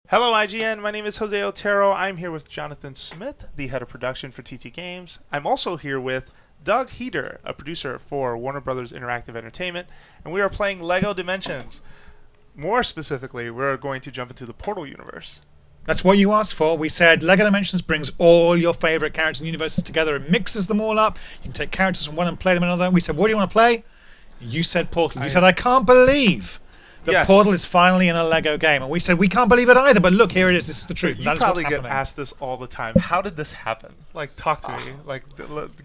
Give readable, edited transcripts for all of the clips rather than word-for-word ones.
Hello, IGN. My name is Jose Otero. I'm here with Jonathan Smith, the head of production for TT Games. I'm also here with Doug Heater, a producer for Warner Brothers Interactive Entertainment, and we are playing LEGO Dimensions. More specifically, we're going to jump into the Portal universe. That's what you asked for. We said LEGO Dimensions brings all your favorite characters and universes together and mixes them all up. You can take characters from one and play them in another. We said, what do you want to play? You said Portal. You said, I can't believe that Portal is finally in a LEGO game. And we said, we can't believe it either, but look, here it is. This is the truth. You that probably is get asked this all the time. How did this happen? Like, talk to me. Like,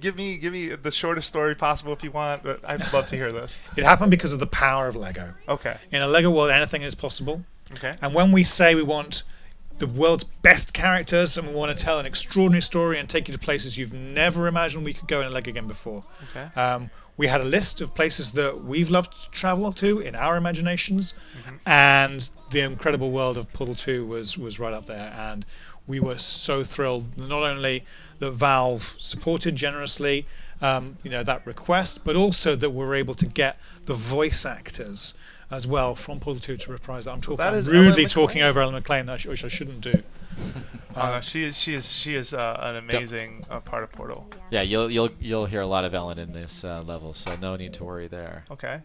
give me the shortest story possible if you want, but I'd love to hear this. It happened because of the power of LEGO. Okay. In a LEGO world, anything is possible. Okay. And when we say we want the world's best characters and we want to tell an extraordinary story and take you to places you've never imagined we could go in a LEGO game before. Okay. We had a list of places that we've loved to travel to in our imaginations, and the incredible world of Portal 2 was right up there. And we were so thrilled, not only that Valve supported generously that request, but also that we're able to get the voice actors as well from Portal 2 to reprise that. I'm rudely talking over Ellen McLean, which I shouldn't do. She is an amazing part of Portal. Yeah, you'll hear a lot of Ellen in this level, so no need to worry there. Okay.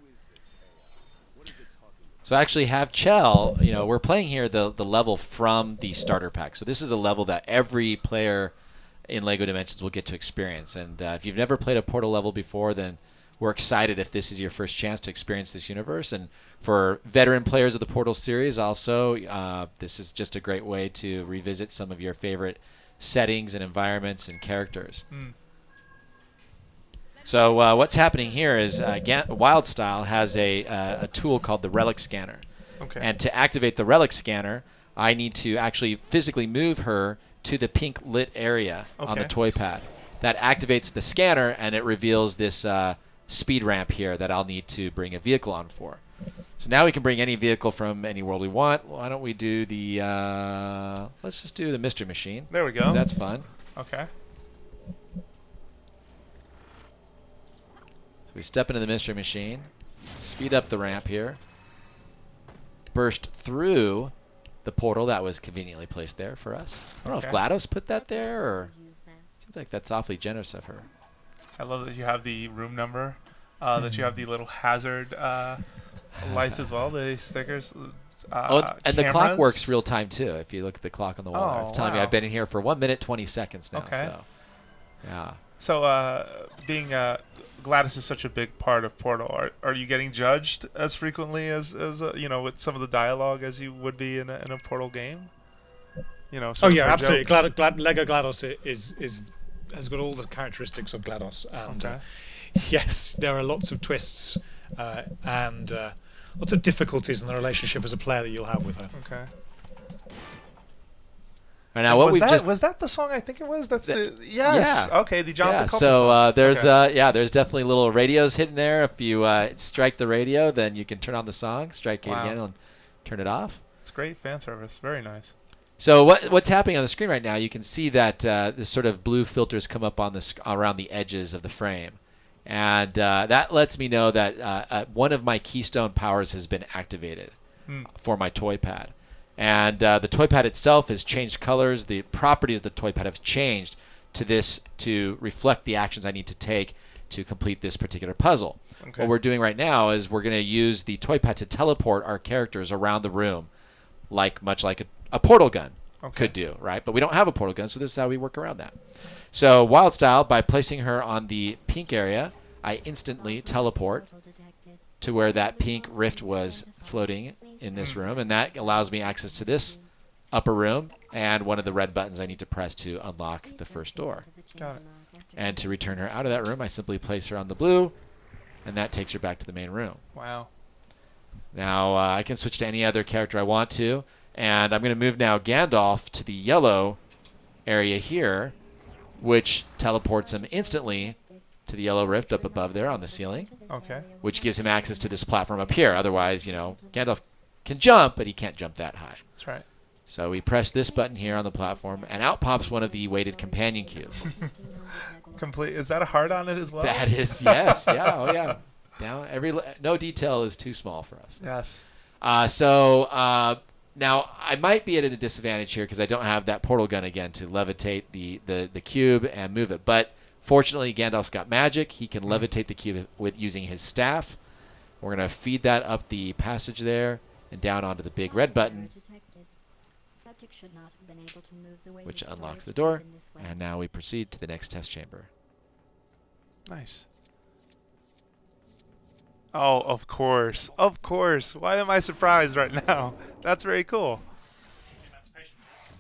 So I actually have Chell. We're playing here the level from the starter pack. So this is a level that every player in LEGO Dimensions will get to experience. And if you've never played a Portal level before, then we're excited if this is your first chance to experience this universe. And for veteran players of the Portal series also, this is just a great way to revisit some of your favorite settings and environments and characters. So what's happening here is Wildstyle has a tool called the Relic Scanner. Okay. And to activate the Relic Scanner, I need to actually physically move her to the pink lit area on the toy pad. That activates the scanner, and it reveals this speed ramp here that I'll need to bring a vehicle on for. So now we can bring any vehicle from any world we want. Why don't we do the let's just do the Mystery Machine. There we go. That's fun. Okay. So we step into the Mystery Machine, speed up the ramp here, burst through the portal that was conveniently placed there for us. I don't know if GLaDOS put that there, or seems like that's awfully generous of her. I love that you have the room number, that you have the little hazard lights as well, the stickers. And the clock works real time too. If you look at the clock on the wall, it's telling me I've been in here for 1 minute 20 seconds now. Okay. So, yeah. So being GLaDOS is such a big part of Portal. Are you getting judged as frequently as with some of the dialogue as you would be in a Portal game? Oh yeah, absolutely. LEGO GLaDOS has got all the characteristics of GLaDOS, and yes, there are lots of twists and lots of difficulties in the relationship as a player that you'll have with her. Okay. Right now, what was that the song? I think it was. That's the yes. Yeah. Okay, the Jonathan Coulton song. So there's definitely little radios hidden there. If you strike the radio, then you can turn on the song. Strike it again and turn it off. It's great fan service. Very nice. So what's happening on the screen right now? You can see that this sort of blue filters come up on around the edges of the frame, and that lets me know that one of my keystone powers has been activated for my toy pad. And the toy pad itself has changed colors. The properties of the toy pad have changed to reflect the actions I need to take to complete this particular puzzle. Okay. What we're doing right now is we're going to use the toy pad to teleport our characters around the room, much like a portal gun could do, right? But we don't have a portal gun, so this is how we work around that. So Wildstyle, by placing her on the pink area, I instantly teleport to where that pink rift was floating in this room, and that allows me access to this upper room and one of the red buttons I need to press to unlock the first door. Got it. And to return her out of that room, I simply place her on the blue, and that takes her back to the main room. Wow. Now I can switch to any other character I want to, and I'm going to move now Gandalf to the yellow area here, which teleports him instantly to the yellow rift up above there on the ceiling. Okay. Which gives him access to this platform up here. Otherwise, Gandalf can jump, but he can't jump that high. That's right. So we press this button here on the platform, and out pops one of the weighted companion cubes. Complete. Is that a heart on it as well? That is, yes. Yeah, oh yeah. Now no detail is too small for us. Yes. Now, I might be at a disadvantage here because I don't have that portal gun again to levitate the cube and move it. But fortunately, Gandalf's got magic. He can levitate the cube with using his staff. We're going to feed that up the passage there and down onto the big red button, which unlocks the door. And now we proceed to the next test chamber. Nice. Oh, of course. Of course. Why am I surprised right now? That's very cool.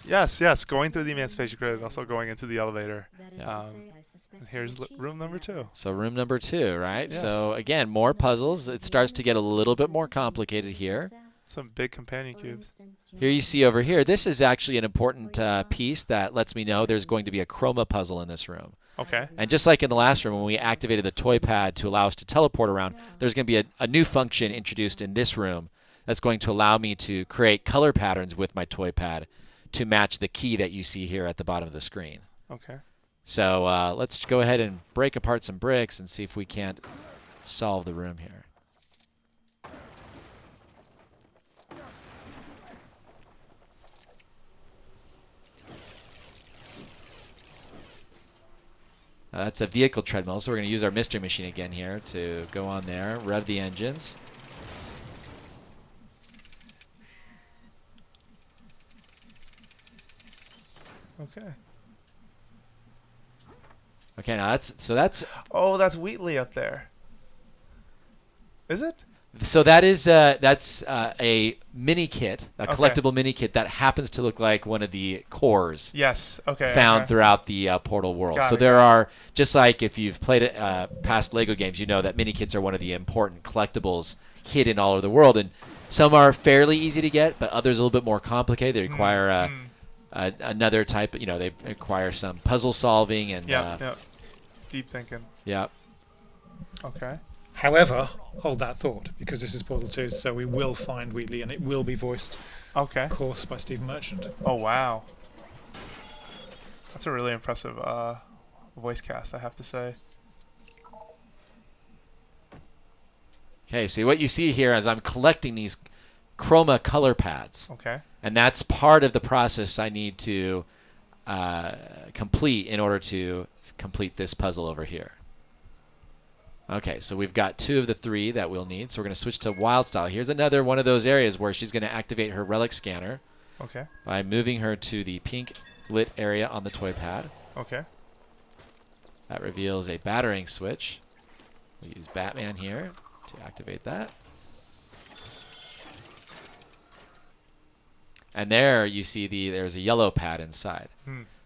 Yes, yes. Going through the Emancipation Grid and also going into the elevator. And here's room number 2. So room number 2, right? Yes. So again, more puzzles. It starts to get a little bit more complicated here. Some big companion cubes. Here you see over here, this is actually an important piece that lets me know there's going to be a chroma puzzle in this room. Okay. And just like in the last room, when we activated the toy pad to allow us to teleport around, there's going to be a new function introduced in this room that's going to allow me to create color patterns with my toy pad to match the key that you see here at the bottom of the screen. Okay. So let's go ahead and break apart some bricks and see if we can't solve the room here. That's a vehicle treadmill, so we're going to use our mystery machine again here to go on there, rev the engines. Okay. Okay, now that's Oh, that's Wheatley up there. Is it? So that's a mini kit, a collectible mini kit that happens to look like one of the cores Yes. Okay. found throughout the Portal world. Got So it. there are, just like if you've played past Lego games, you know that mini kits are one of the important collectibles hidden all over the world. And some are fairly easy to get, but others a little bit more complicated. They require another type. They require some puzzle solving and Deep thinking. yeah. Okay. However, hold that thought, because this is Portal 2, so we will find Wheatley, and it will be voiced, Okay. of course, by Stephen Merchant. Oh, wow. That's a really impressive voice cast, I have to say. Okay, so what you see here is I'm collecting these chroma color pads. Okay. And that's part of the process I need to complete in order to complete this puzzle over here. Okay, so we've got 2 of the 3 that we'll need. So we're going to switch to Wild Style. Here's another one of those areas where she's going to activate her relic scanner Okay. by moving her to the pink lit area on the toy pad. Okay. That reveals a battering switch. We'll use Batman here to activate that. And there you see there's a yellow pad inside.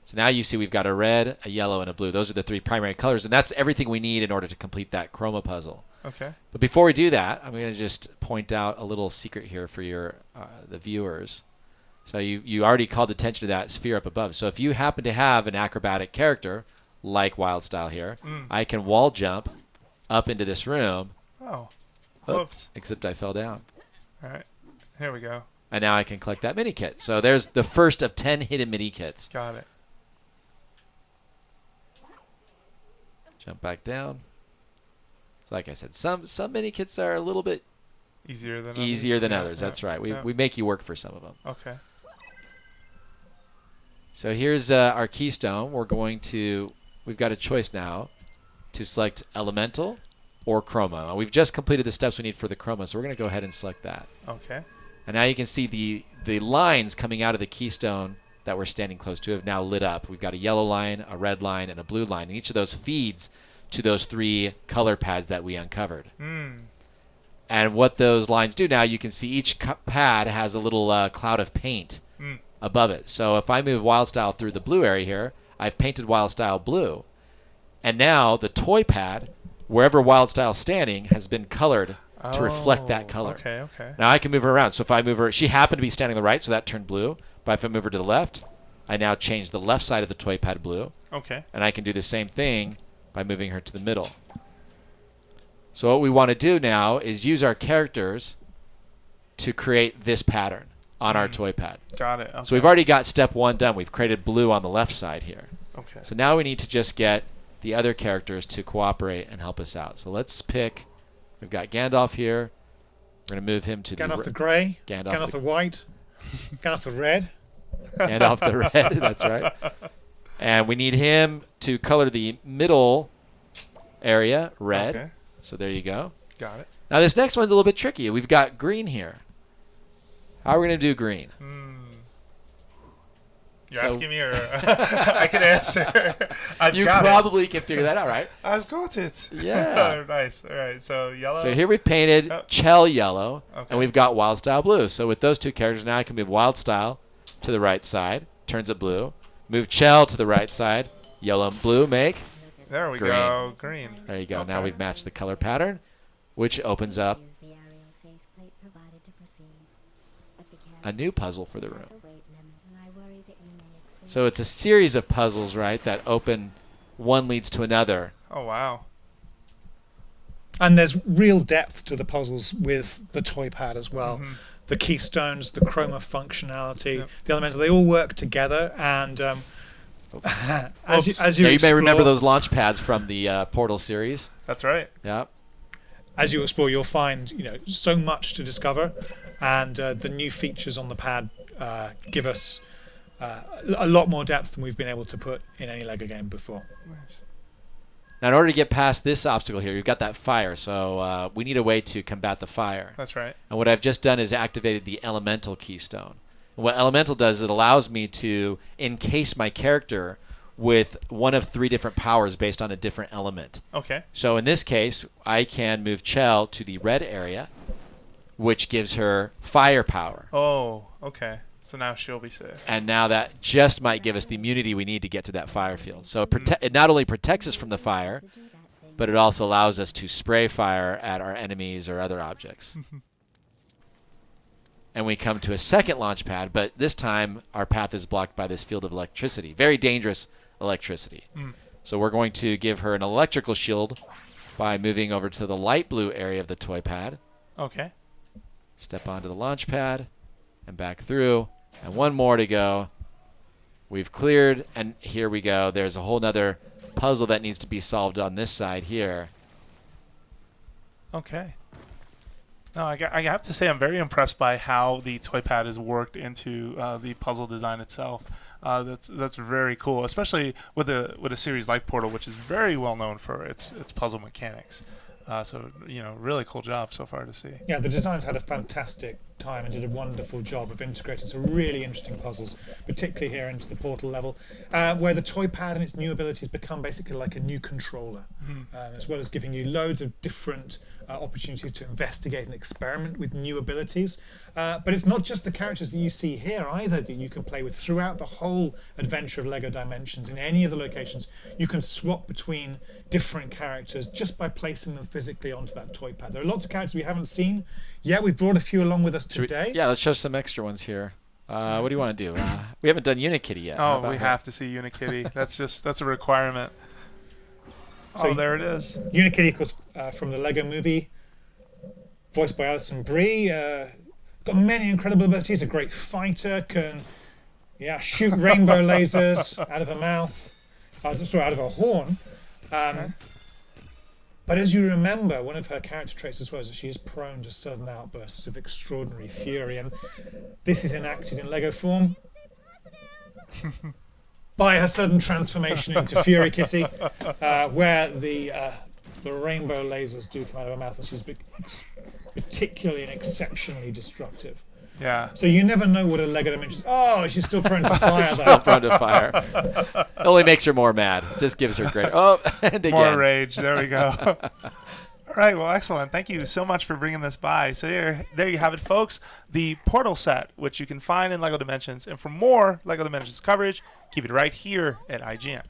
So now you see we've got a red, a yellow, and a blue. Those are the 3 primary colors, and that's everything we need in order to complete that chroma puzzle. Okay. But before we do that, I'm going to just point out a little secret here for the viewers. So you already called attention to that sphere up above. So if you happen to have an acrobatic character, like Wild Style here, I can wall jump up into this room. Oh. Oops. Except I fell down. All right. Here we go. And now I can collect that mini kit. So there's the first of 10 hidden mini kits. Got it. Jump back down. So like I said, some mini kits are a little bit easier than others. That's right. We make you work for some of them. Okay. So here's our keystone. We've got a choice now to select elemental or chroma. We've just completed the steps we need for the chroma, so we're going to go ahead and select that. Okay. And now you can see the lines coming out of the keystone that we're standing close to have now lit up. We've got a yellow line, a red line, and a blue line. And each of those feeds to those 3 color pads that we uncovered. And what those lines do now, you can see each pad has a little cloud of paint above it. So if I move Wild Style through the blue area here, I've painted Wild Style blue. And now the toy pad, wherever Wild Style's standing, has been colored to reflect that color. Okay. Now I can move her around. So if I move her, she happened to be standing on the right, so that turned blue. But if I move her to the left, I now change the left side of the toy pad blue. Okay. And I can do the same thing by moving her to the middle. So what we want to do now is use our characters to create this pattern on our toy pad. Got it. Okay. So we've already got step 1 done. We've created blue on the left side here. Okay. So now we need to just get the other characters to cooperate and help us out. So let's pick. We've got Gandalf here. We're going to move him to Gandalf the grey, Gandalf Gandalf the white, Gandalf the Red. Gandalf the Red, that's right. And we need him to color the middle area red. Okay. So there you go. Got it. Now this next one's a little bit tricky. We've got green here. How are we going to do green? You're asking me, or I can answer. You probably can figure that out, right? I've got it. Yeah. Nice. All right. So yellow. So here we've painted Chell yellow, Okay. and we've got Wild Style blue. So with those two characters now, I can move Wild Style to the right side, turns it blue. Move Chell to the right side, yellow and blue make. There we green. go. Green. There you go. Okay. Now we've matched the color pattern, which opens up a new puzzle for the room. So it's a series of puzzles, right, that open, one leads to another. Oh, wow. And there's real depth to the puzzles with the toy pad as well. Mm-hmm. The keystones, the Chroma functionality, the elemental, they all work together. And as you Now, you may remember explore- those launch pads from the Portal series. That's right. Yep. as you explore, you'll find so much to discover, and the new features on the pad give us a lot more depth than we've been able to put in any Lego game before. Nice. Now, in order to get past this obstacle here, you've got that fire, so we need a way to combat the fire. That's right. And what I've just done is activated the elemental keystone. And what elemental does is it allows me to encase my character with one of 3 different powers based on a different element. Okay. So in this case, I can move Chell to the red area, which gives her fire power. Oh, okay. So now she'll be safe. And now that just might give us the immunity we need to get to that fire field. So it not only protects us from the fire, but it also allows us to spray fire at our enemies or other objects. And we come to a second launch pad, but this time our path is blocked by this field of electricity. Very dangerous electricity. So we're going to give her an electrical shield by moving over to the light blue area of the toy pad. Okay. Step onto the launch pad and back through. And one more to go. We've cleared, and here we go. There's a whole nother puzzle that needs to be solved on this side here. Okay. No, I have to say I'm very impressed by how the toy pad is worked into the puzzle design itself. That's very cool, especially with a series like Portal, which is very well known for its puzzle mechanics. So really cool job so far to see. Yeah, the designers had a fantastic time and did a wonderful job of integrating some really interesting puzzles, particularly here into the Portal level, where the toy pad and its new abilities become basically like a new controller, as well as giving you loads of different opportunities to investigate and experiment with new abilities. But it's not just the characters that you see here either that you can play with throughout the whole adventure of LEGO Dimensions. In any of the locations, you can swap between different characters just by placing them physically onto that toy pad. There are lots of characters we haven't seen. Yeah, we've brought a few along with us today. Yeah, let's show some extra ones here. What do you want to do? We haven't done Unikitty yet. How Oh, about we her? have to see Unikitty. That's a requirement. So There it is. Unikitty, of course, from the Lego movie, voiced by Alison Brie. Got many incredible abilities. A great fighter, can shoot rainbow lasers out of her mouth. Out of her horn. But as you remember, one of her character traits as well is that she is prone to sudden outbursts of extraordinary fury, and this is enacted in Lego form by her sudden transformation into Fury Kitty, where the rainbow lasers do come out of her mouth, and she's particularly and exceptionally destructive. Yeah. So you never know what a Lego Dimensions. Oh, she's still prone to fire. Still prone to fire. It only makes her more mad. Just gives her great. Oh, and again. More rage. There we go. All right. Well, excellent. Thank you so much for bringing this by. So there you have it, folks. The Portal set, which you can find in LEGO Dimensions. And for more LEGO Dimensions coverage, keep it right here at IGN.